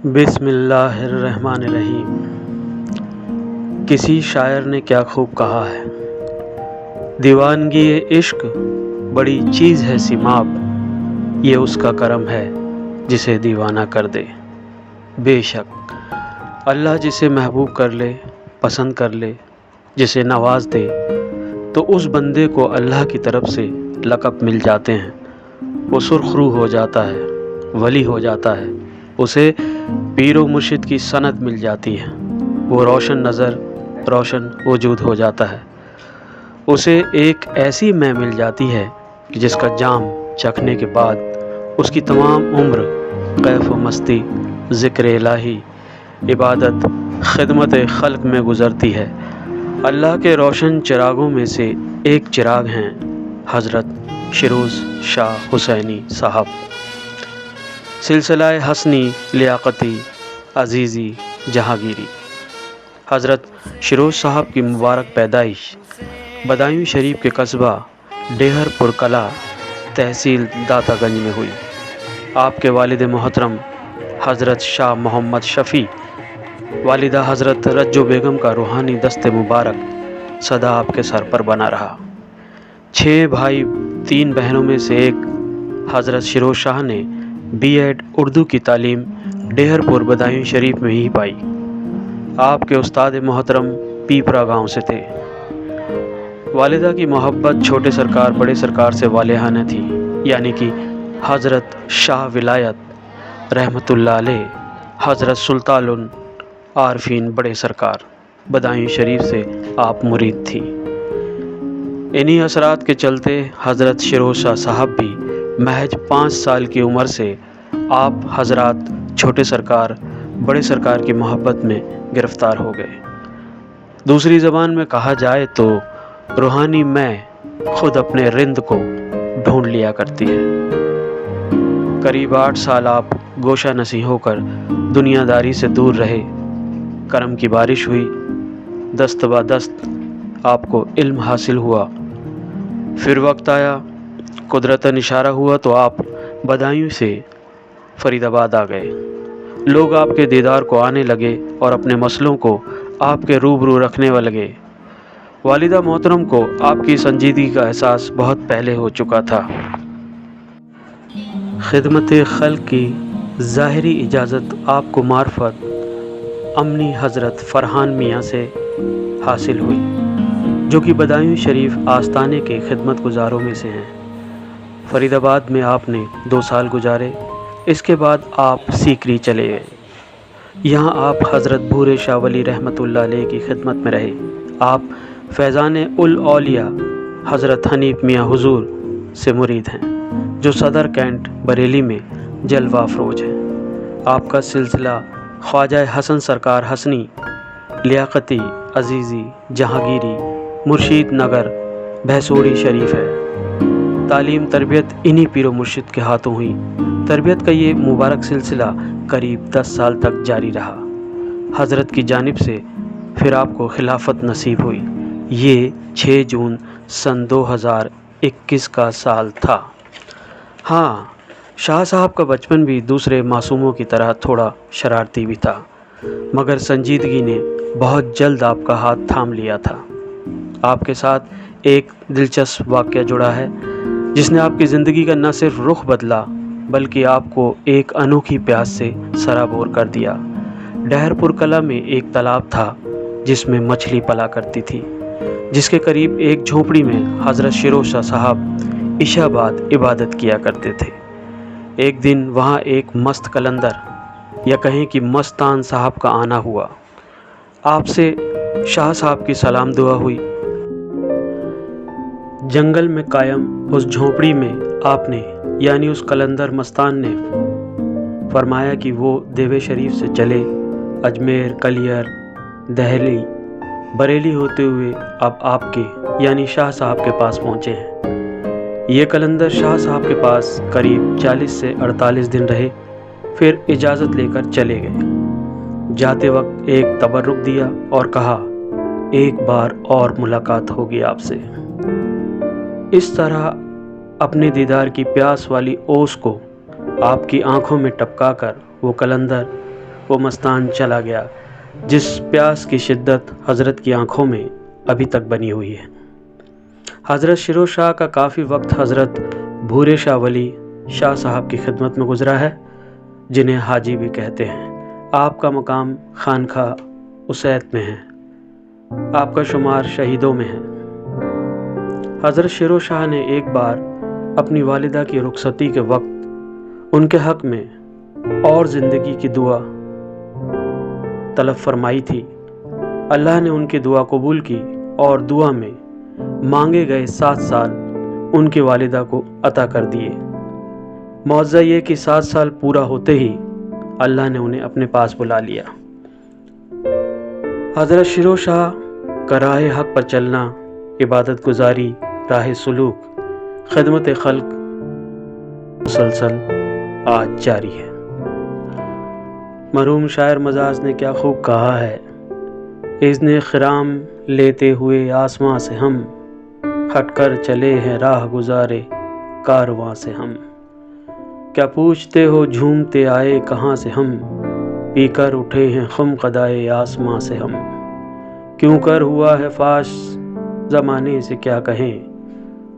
بسم اللہ الرحمن الرحیم۔ کسی شاعر نے کیا خوب کہا ہے، دیوانگی عشق بڑی چیز ہے سیماب، یہ اس کا کرم ہے جسے دیوانہ کر دے۔ بے شک اللہ جسے محبوب کر لے، پسند کر لے، جسے نواز دے تو اس بندے کو اللہ کی طرف سے لقب مل جاتے ہیں۔ وہ سرخ رو ہو جاتا ہے، ولی ہو جاتا ہے، اسے پیر و مرشد کی سند مل جاتی ہے، وہ روشن نظر، روشن وجود ہو جاتا ہے، اسے ایک ایسی مے مل جاتی ہے کہ جس کا جام چکھنے کے بعد اس کی تمام عمر کیف و مستی، ذکر الہی، عبادت، خدمت خلق میں گزرتی ہے۔ اللہ کے روشن چراغوں میں سے ایک چراغ ہیں حضرت شیروز شاہ حسینی صاحب، سلسلہ حسنی، لیاقتی، عزیزی، جہانگیری۔ حضرت شیروز صاحب کی مبارک پیدائش بدایوں شریف کے قصبہ ڈیہر پور کلا، تحصیل داتا گنج میں ہوئی۔ آپ کے والد محترم حضرت شاہ محمد شفیع، والدہ حضرت رجو بیگم کا روحانی دست مبارک سدا آپ کے سر پر بنا رہا۔ 6 بھائی 3 بہنوں میں سے ایک حضرت شیروز شاہ نے B.Ed اردو کی تعلیم ڈیہر پور بدایوں شریف میں ہی پائی۔ آپ کے استاد محترم پیپرا گاؤں سے تھے۔ والدہ کی محبت چھوٹے سرکار بڑے سرکار سے والہانہ تھی، یعنی کہ حضرت شاہ ولایت رحمۃ اللہ علیہ، حضرت سلطان العارفین بڑے سرکار بدایوں شریف سے آپ مرید تھی۔ انہی اثرات کے چلتے حضرت شیروز شاہ صاحب بھی محض 5 سال کی عمر سے آپ حضرات چھوٹے سرکار بڑے سرکار کی محبت میں گرفتار ہو گئے۔ دوسری زبان میں کہا جائے تو روحانی میں خود اپنے رند کو ڈھونڈ لیا کرتی ہے۔ قریب 8 سال آپ گوشہ نشیں ہو کر دنیا داری سے دور رہے۔ کرم کی بارش ہوئی، دست با دست آپ کو علم حاصل ہوا۔ پھر وقت آیا، قدرتاً اشارہ ہوا تو آپ بدایوں سے فرید آباد آ گئے۔ لوگ آپ کے دیدار کو آنے لگے اور اپنے مسئلوں کو آپ کے روبرو رکھنے لگے۔ والدہ محترم کو آپ کی سنجیدگی کا احساس بہت پہلے ہو چکا تھا۔ خدمت خلق کی ظاہری اجازت آپ کو معرفت امنی حضرت فرحان میاں سے حاصل ہوئی، جو کہ بدایوں شریف آستانے کے خدمت گزاروں میں سے ہیں۔ فرید آباد میں آپ نے 2 سال گزارے۔ اس کے بعد آپ سیکری چلے گئے۔ یہاں آپ حضرت بھورے شاہ ولی رحمۃ اللہ علیہ کی خدمت میں رہے۔ آپ فیضان الاولیاء حضرت حنیف میاں حضور سے مرید ہیں، جو صدر کینٹ بریلی میں جلوہ افروز ہیں۔ آپ کا سلسلہ خواجہ حسن سرکار حسنی، لیاقتی، عزیزی، جہانگیری، مرشید نگر، بھیسوڑی شریف ہے۔ تعلیم تربیت انہی پیر و مرشد کے ہاتھوں ہوئی۔ تربیت کا یہ مبارک سلسلہ قریب 10 سال تک جاری رہا۔ حضرت کی جانب سے پھر آپ کو خلافت نصیب ہوئی۔ یہ 6 جون سن 2021 کا سال تھا۔ ہاں، شاہ صاحب کا بچپن بھی دوسرے معصوموں کی طرح تھوڑا شرارتی بھی تھا، مگر سنجیدگی نے بہت جلد آپ کا ہاتھ تھام لیا تھا۔ آپ کے ساتھ ایک دلچسپ واقعہ جڑا ہے جس نے آپ کی زندگی کا نہ صرف رخ بدلا بلکہ آپ کو ایک انوکھی پیاس سے سرابور کر دیا۔ ڈیہر پور کلا میں ایک تالاب تھا جس میں مچھلی پلا کرتی تھی، جس کے قریب ایک جھونپڑی میں حضرت شیروز شاہ صاحب عشاء بعد عبادت کیا کرتے تھے۔ ایک دن وہاں ایک مست قلندر یا کہیں کہ مستان صاحب کا آنا ہوا۔ آپ سے شاہ صاحب کی سلام دعا ہوئی۔ جنگل میں قائم اس جھونپڑی میں آپ نے یعنی اس قلندر مستان نے فرمایا کہ وہ دیوے شریف سے چلے اجمیر، کلیر، دہلی، بریلی ہوتے ہوئے اب آپ کے یعنی شاہ صاحب کے پاس پہنچے ہیں۔ یہ قلندر شاہ صاحب کے پاس قریب 40 سے 48 دن رہے، پھر اجازت لے کر چلے گئے۔ جاتے وقت ایک تبرک دیا اور کہا، ایک بار اور ملاقات ہوگی آپ سے۔ اس طرح اپنے دیدار کی پیاس والی اوس کو آپ کی آنکھوں میں ٹپکا کر وہ قلندر وہ مستان چلا گیا جس پیاس کی شدت حضرت کی آنکھوں میں ابھی تک بنی ہوئی ہے۔ حضرت شیرو شاہ کا کافی وقت حضرت بھورے شاہ ولی شاہ صاحب کی خدمت میں گزرا ہے، جنہیں حاجی بھی کہتے ہیں۔ آپ کا مقام خانقاہ اسیت میں ہے، آپ کا شمار شہیدوں میں ہے۔ حضرت شیرو شاہ نے ایک بار اپنی والدہ کی رخصتی کے وقت ان کے حق میں اور زندگی کی دعا طلب فرمائی تھی۔ اللہ نے ان کی دعا قبول کی اور دعا میں مانگے گئے 7 سال ان کی والدہ کو عطا کر دیے۔ معجزہ یہ کہ 7 سال پورا ہوتے ہی اللہ نے انہیں اپنے پاس بلا لیا۔ حضرت شیرو شاہ کا راہ حق پر چلنا، عبادت گزاری، راہ سلوک، خدمت خلق مسلسل آج جاری ہے۔ مرحوم شاعر مجاز نے کیا خوب کہا ہے، اذن خرام لیتے ہوئے آسماں سے ہم، ہٹ کر چلے ہیں راہ گزارے کارواں سے ہم۔ کیا پوچھتے ہو جھومتے آئے کہاں سے ہم، پی کر اٹھے ہیں خم قدائے آسماں سے ہم۔ کیوں کر ہوا ہے فاش زمانے سے کیا کہیں،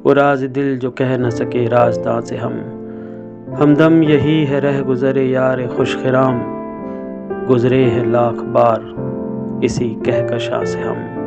وہ راز دل جو کہہ نہ سکے رازداں سے ہم۔ ہمدم یہی ہے رہ گزرے یار خوش خرام، گزرے ہیں لاکھ بار اسی کہکشاں سے ہم۔